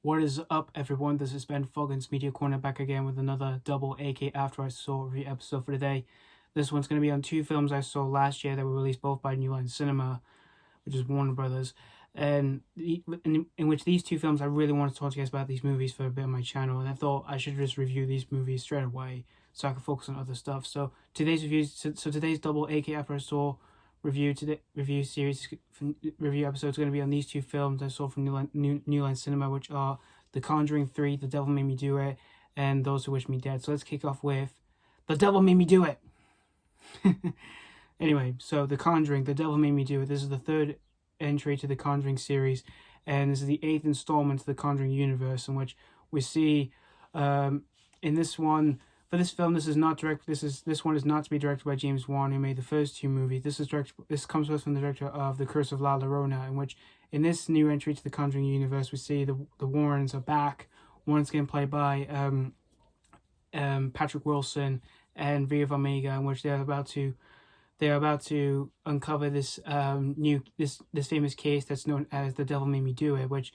What is up, everyone? This is Ben Foggins Media Corner back again with another double AK After I Saw review episode for today. This one's going to be on two films I saw last year that were released both by New Line Cinema, which is Warner Brothers, and in which these two films I really want to talk to you guys about these movies for a bit on my channel, and I thought I should just review these movies straight away so I can focus on other stuff. So today's double AK After I Saw review episode is going to be on these two films I saw from New Line Cinema, which are The Conjuring 3, The Devil Made Me Do It, and Those Who Wish Me Dead. So let's kick off with The Devil Made Me Do It. Anyway, so The Conjuring, The Devil Made Me Do It. This is the third entry to the Conjuring series, and this is the 8th installment to the Conjuring universe, in which we see in this one. For this film, this one is not to be directed by James Wan, who made the first two movies. This comes to us from the director of The Curse of La Llorona, in which in this new entry to the Conjuring universe, we see the Warrens are back. Warrens getting played by Patrick Wilson and Vera Farmiga, in which they're about to uncover this this famous case that's known as The Devil Made Me Do It, which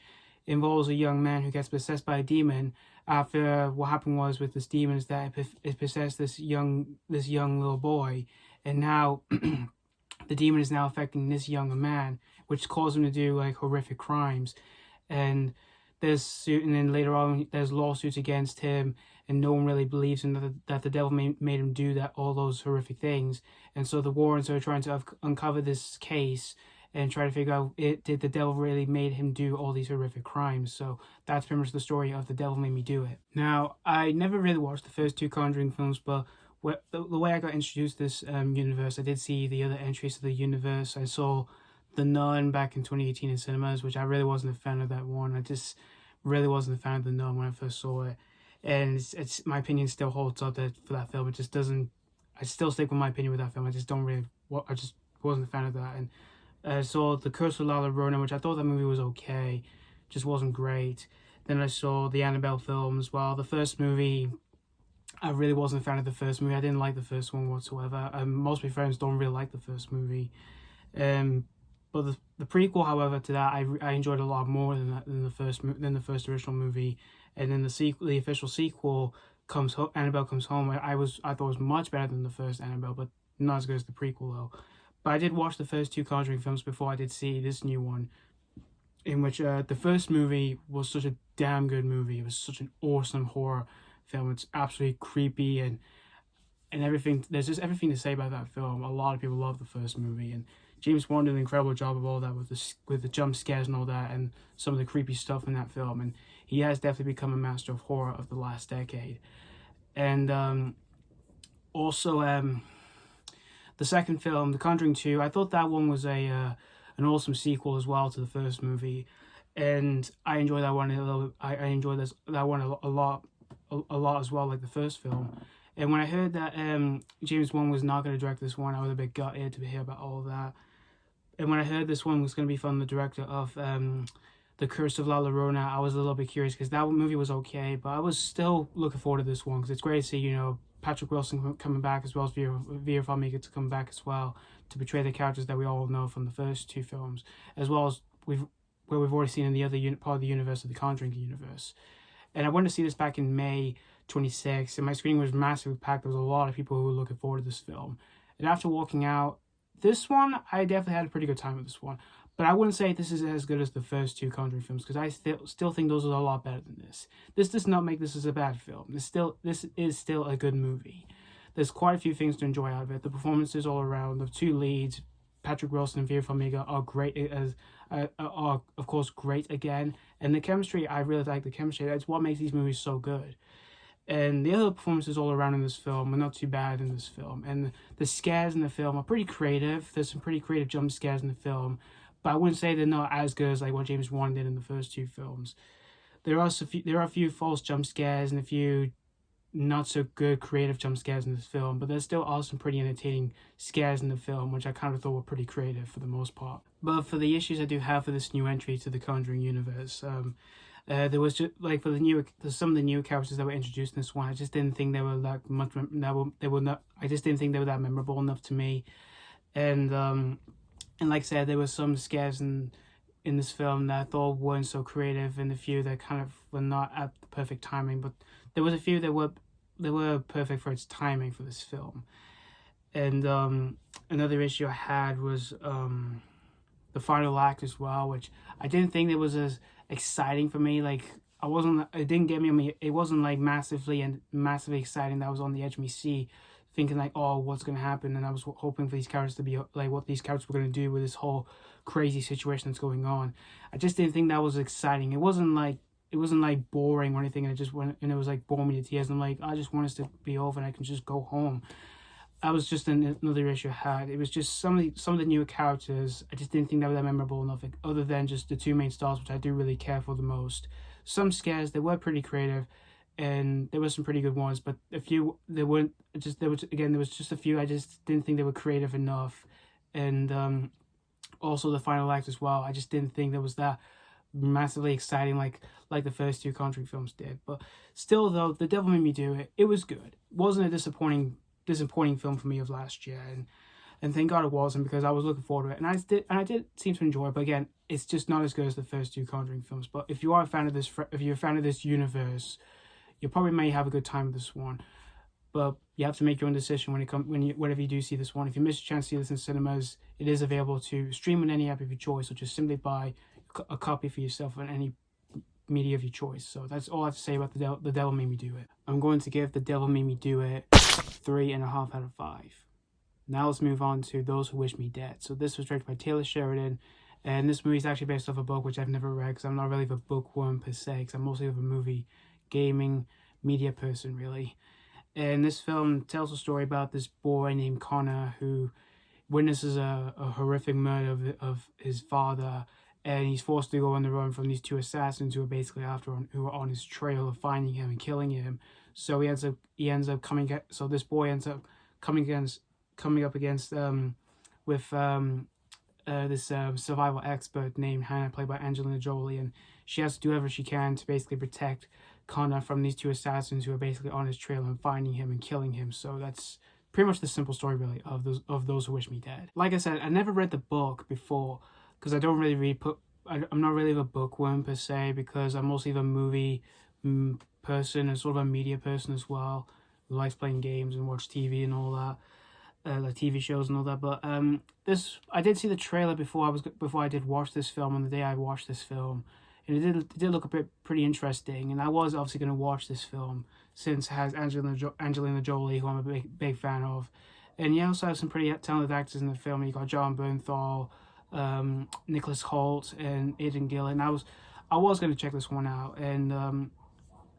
involves a young man who gets possessed by a demon. After what happened was with this demon is that it possessed this young little boy, and now the demon is now affecting this younger man, which caused him to do like horrific crimes. And then later on there's lawsuits against him, and no one really believes him that the devil made him do all those horrific things. And so the Warrens are trying to uncover this case and try to figure out, did the devil really made him do all these horrific crimes? So that's pretty much the story of The Devil Made Me Do It. Now, I never really watched the first two Conjuring films, but the way I got introduced to this universe, I did see the other entries to the universe. I saw The Nun back in 2018 in cinemas, which I really wasn't a fan of that one. I just really wasn't a fan of The Nun when I first saw it. And it's my opinion still holds up for that film. It just doesn't, I still stick with my opinion with that film. I just wasn't a fan of that. And I saw The Curse of La Llorona, which I thought that movie was okay, just wasn't great. Then I saw the Annabelle films. Well, the first movie, I really wasn't a fan of the first movie. I didn't like the first one whatsoever. Most of my friends don't really like the first movie. But the prequel, however, to that, I enjoyed a lot more than the first original movie. And then the official sequel, Annabelle Comes Home. I thought it was much better than the first Annabelle, but not as good as the prequel though. But I did watch the first two Conjuring films before I did see this new one, in which the first movie was such a damn good movie. It was such an awesome horror film. It's absolutely creepy and everything. There's just everything to say about that film. A lot of people love the first movie, and James Wan did an incredible job of all that with the jump scares and all that, and some of the creepy stuff in that film. And he has definitely become a master of horror of the last decade. And also the second film, The Conjuring 2, I thought that one was an awesome sequel as well to the first movie, and I enjoyed that one a little bit. I enjoyed that one a lot as well, like the first film. And when I heard that James Wan was not going to direct this one, I was a bit gutted to hear about all of that. And when I heard this one was going to be from the director of The Curse of La Llorona, I was a little bit curious because that movie was okay, but I was still looking forward to this one because it's great to see, Patrick Wilson coming back, as well as Vera Farmiga to come back as well to portray the characters that we all know from the first two films, as well as we've already seen in the other part of the universe of the Conjuring universe. And I went to see this back in May 26th, and my screening was massively packed. There was a lot of people who were looking forward to this film. And after walking out, this one, I definitely had a pretty good time with this one. But I wouldn't say this is as good as the first two Conjuring films, because I still think those are a lot better than this. This does not make this as a bad film. This is still a good movie. There's quite a few things to enjoy out of it. The performances all around, the two leads, Patrick Wilson and Vera Farmiga, are great are of course great again. And the chemistry, I really like the chemistry. That's what makes these movies so good. And the other performances all around in this film are not too bad in this film. And the scares in the film are pretty creative. There's some pretty creative jump scares in the film. But I wouldn't say they're not as good as like what James Wan did in the first two films. There are a few false jump scares and a few not so good creative jump scares in this film, but there still are some pretty entertaining scares in the film, which I kind of thought were pretty creative for the most part. But for the issues I do have for this new entry to the Conjuring universe, there was just like for some of the new characters that were introduced in this one, I just didn't think they were that much. I just didn't think they were that memorable enough to me, and like I said, there were some scares in this film that I thought weren't so creative, and a few that kind of were not at the perfect timing. But there was a few that were perfect for its timing for this film. And another issue I had was the final act as well, which I didn't think it was as exciting for me. Like it didn't get me. I mean, it wasn't like massively exciting that I was on the edge of my seat, thinking like, oh, what's gonna happen? And I was hoping for these characters to be like what these characters were gonna do with this whole crazy situation that's going on. I just didn't think that was exciting. It wasn't like boring or anything. And it just went, and it was like boring me to tears. And I'm like, I just want us to be over and I can just go home. That was just another issue I had. It was just some of the newer characters. I just didn't think they were that memorable enough, other than just the two main stars, which I do really care for the most. Some scares, they were pretty creative, and there were some pretty good ones. But a few, there was just a few I just didn't think they were creative enough, and also the final act as well. I just didn't think there was that massively exciting like the first two Conjuring films did. But still, though, The Devil Made Me Do It. It was good. It wasn't a disappointing film for me of last year, and thank God it wasn't, because I was looking forward to it, and I did seem to enjoy it. But again, it's just not as good as the first two Conjuring films. But if you're a fan of this universe, you probably may have a good time with this one. But you have to make your own decision whenever you do see this one. If you miss a chance to see this in cinemas, it is available to stream on any app of your choice, or just simply buy a copy for yourself on any media of your choice. So that's all I have to say about The Devil Made Me Do It. I'm going to give The Devil Made Me Do It 3.5 out of 5. Now let's move on to Those Who Wish Me Dead. So this was directed by Taylor Sheridan, and this movie is actually based off a book which I've never read, because I'm not really a bookworm per se, because I'm mostly of a movie, gaming, media person really. And this film tells a story about this boy named Connor who witnesses a horrific murder of his father, and he's forced to go on the run from these two assassins who are basically who are on his trail of finding him and killing him. So this boy ends up coming up against this survival expert named Hannah, played by Angelina Jolie, and she has to do whatever she can to basically protect Connor from these two assassins who are basically on his trail and finding him and killing him. So that's pretty much the simple story really of those Who Wish Me Dead. Like I said, I never read the book before, because I don't really I'm not really a bookworm per se, because I'm mostly a movie person and sort of a media person as well, who likes playing games and watch TV and all that, like TV shows and all that. But I did see the trailer before I did watch this film, on the day I watched this film, and it did look pretty interesting. And I was obviously going to watch this film since it has Angelina Jolie, who I'm a big fan of, and you also have some pretty talented actors in the film. You got John Bernthal, Nicholas Hoult, and Aidan Gillen. I was going to check this one out, and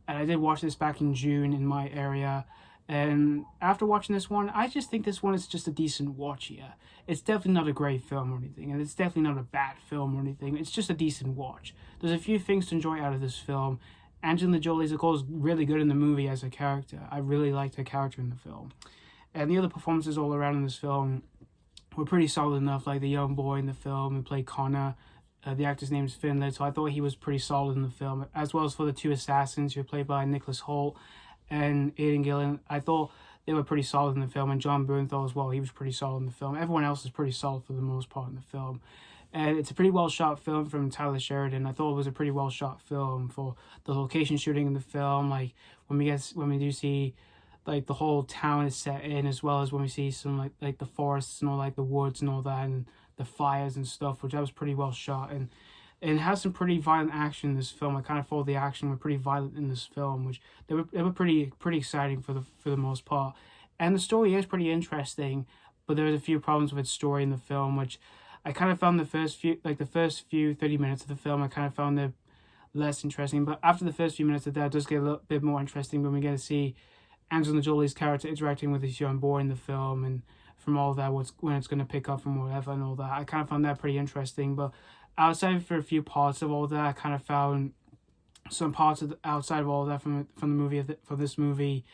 I did watch this back in June in my area, and after watching this one, I just think this one is just a decent watch here. It's definitely not a great film or anything, and it's definitely not a bad film or anything. It's just a decent watch. There's a few things to enjoy out of this film. Angelina Jolie is, of course, really good in the movie as a character. I really liked her character in the film, and the other performances all around in this film were pretty solid enough. Like the young boy in the film who played Connor, the actor's name is Hilliard, so I thought he was pretty solid in the film, as well as for the two assassins who were played by Nicholas Hoult and Aidan Gillen. I thought they were pretty solid in the film, and John Bernthal as well, he was pretty solid in the film. Everyone else is pretty solid for the most part in the film. And it's a pretty well shot film from Taylor Sheridan. I thought it was a pretty well shot film for the location shooting in the film. Like when we do see like the whole town is set in, as well as when we see some like the forests and all, like the woods and all that, and the fires and stuff, which that was pretty well shot. And it has some pretty violent action in this film. I kind of thought the action were pretty violent in this film, which they were pretty exciting for the most part. And the story is pretty interesting, but there's a few problems with its story in the film, which I kind of found the first few 30 minutes of the film, I kind of found it less interesting. But after the first few minutes of that, it does get a little bit more interesting when we get to see Angelina Jolie's character interacting with this young boy in the film, and from all that, when it's going to pick up from whatever and all that. I kind of found that pretty interesting. But outside for a few parts of all that, I kind of found some parts outside of all that from the movie for this movie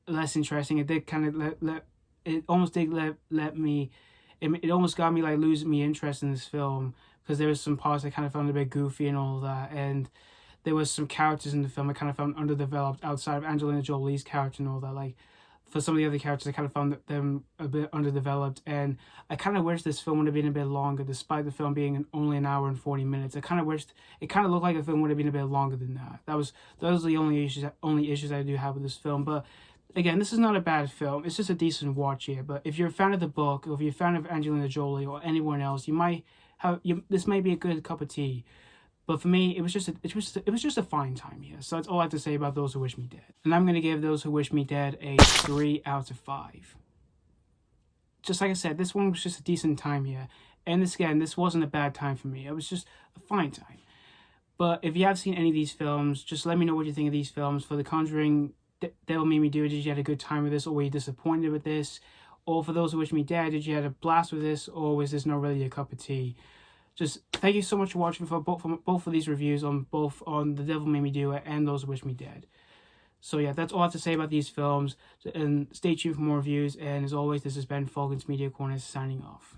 less interesting. It did kind of it almost got me like losing me interest in this film, because there was some parts I kind of found a bit goofy and all that, and there was some characters in the film I kind of found underdeveloped outside of Angelina Jolie's character and all that. Like for some of the other characters, I kind of found them a bit underdeveloped, and I kind of wish this film would have been a bit longer, despite the film being only an hour and 40 minutes. I kind of wished it kind of looked like the film would have been a bit longer than that. Those are the only issues I do have with this film. But again, this is not a bad film. It's just a decent watch here. But if you're a fan of the book, or if you're a fan of Angelina Jolie or anyone else, this might be a good cup of tea. But for me, it was just a fine time here. So that's all I have to say about Those Who Wish Me Dead. And I'm going to give Those Who Wish Me Dead a 3 out of 5. Just like I said, this one was just a decent time here. And this wasn't a bad time for me. It was just a fine time. But if you have seen any of these films, just let me know what you think of these films. For The Conjuring, Devil Made Me Do It, did you have a good time with this, or were you disappointed with this? Or for Those Who Wish Me Dead, did you have a blast with this, or was this not really a cup of tea? Just thank you so much for watching for both of these reviews on The Devil Made Me Do It and Those Who Wish Me Dead. So yeah, that's all I have to say about these films. And stay tuned for more reviews. And as always, this has been Falcon's Media Corner signing off.